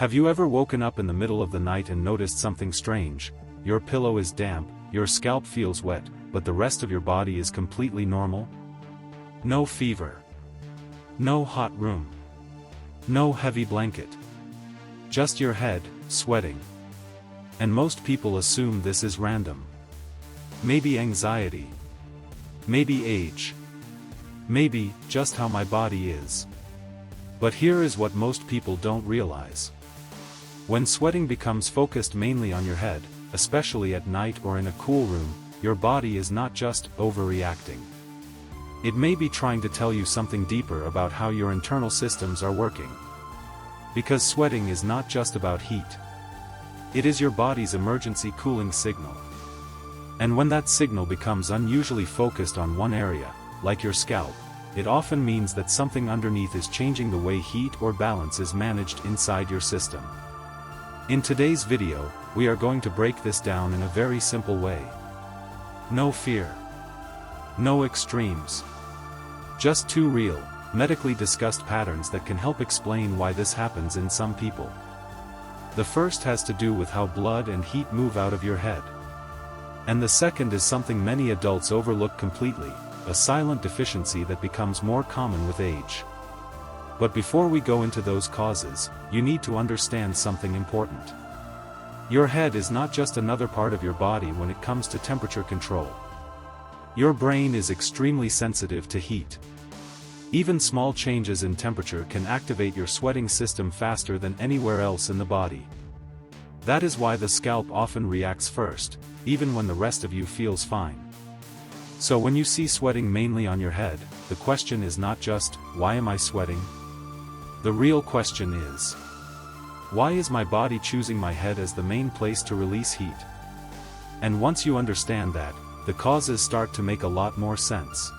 Have you ever woken up in the middle of the night and noticed something strange? Your pillow is damp, your scalp feels wet, but the rest of your body is completely normal? No fever. No hot room. No heavy blanket. Just your head, sweating. And most people assume this is random. Maybe anxiety. Maybe age. Maybe just how my body is. But here is what most people don't realize. When sweating becomes focused mainly on your head, especially at night or in a cool room, your body is not just overreacting. It may be trying to tell you something deeper about how your internal systems are working. Because sweating is not just about heat. It is your body's emergency cooling signal. And when that signal becomes unusually focused on one area, like your scalp, it often means that something underneath is changing the way heat or balance is managed inside your system. In today's video, we are going to break this down in a very simple way. No fear. No extremes. Just two real, medically discussed patterns that can help explain why this happens in some people. The first has to do with how blood and heat move out of your head. And the second is something many adults overlook completely, a silent deficiency that becomes more common with age. But before we go into those causes, you need to understand something important. Your head is not just another part of your body when it comes to temperature control. Your brain is extremely sensitive to heat. Even small changes in temperature can activate your sweating system faster than anywhere else in the body. That is why the scalp often reacts first, even when the rest of you feels fine. So when you see sweating mainly on your head, the question is not just, why am I sweating? The real question is, why is my body choosing my head as the main place to release heat? And once you understand that, the causes start to make a lot more sense.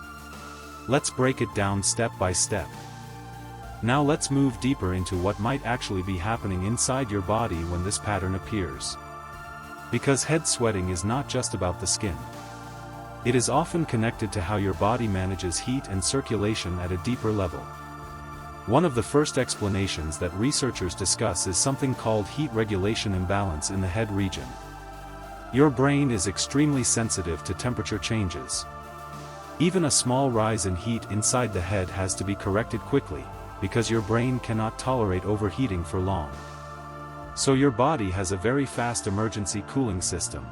Let's break it down step by step. Now let's move deeper into what might actually be happening inside your body when this pattern appears. Because head sweating is not just about the skin. It is often connected to how your body manages heat and circulation at a deeper level. One of the first explanations that researchers discuss is something called heat regulation imbalance in the head region. Your brain is extremely sensitive to temperature changes. Even a small rise in heat inside the head has to be corrected quickly, because your brain cannot tolerate overheating for long. So your body has a very fast emergency cooling system.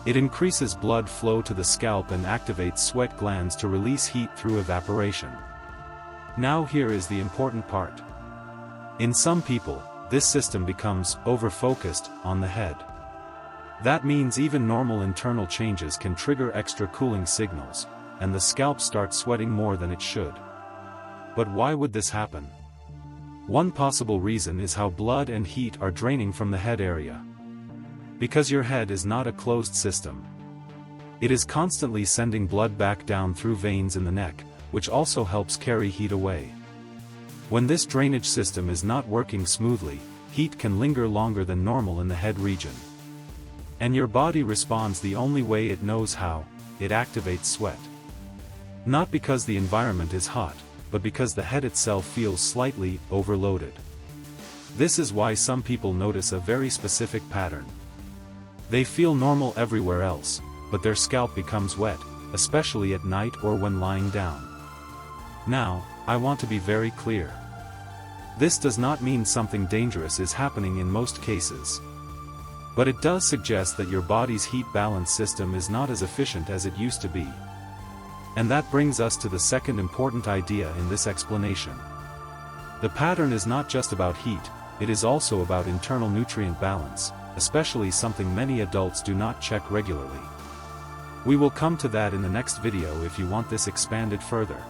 It increases blood flow to the scalp and activates sweat glands to release heat through evaporation. Now here is the important part. In some people, this system becomes over-focused on the head. That means even normal internal changes can trigger extra cooling signals, and the scalp starts sweating more than it should. But why would this happen? One possible reason is how blood and heat are draining from the head area. Because your head is not a closed system. It is constantly sending blood back down through veins in the neck, which also helps carry heat away. When this drainage system is not working smoothly, heat can linger longer than normal in the head region. And your body responds the only way it knows how: it activates sweat. Not because the environment is hot, but because the head itself feels slightly overloaded. This is why some people notice a very specific pattern. They feel normal everywhere else, but their scalp becomes wet, especially at night or when lying down. Now, I want to be very clear. This does not mean something dangerous is happening in most cases. But it does suggest that your body's heat balance system is not as efficient as it used to be. And that brings us to the second important idea in this explanation. The pattern is not just about heat, it is also about internal nutrient balance, especially something many adults do not check regularly. We will come to that in the next video if you want this expanded further.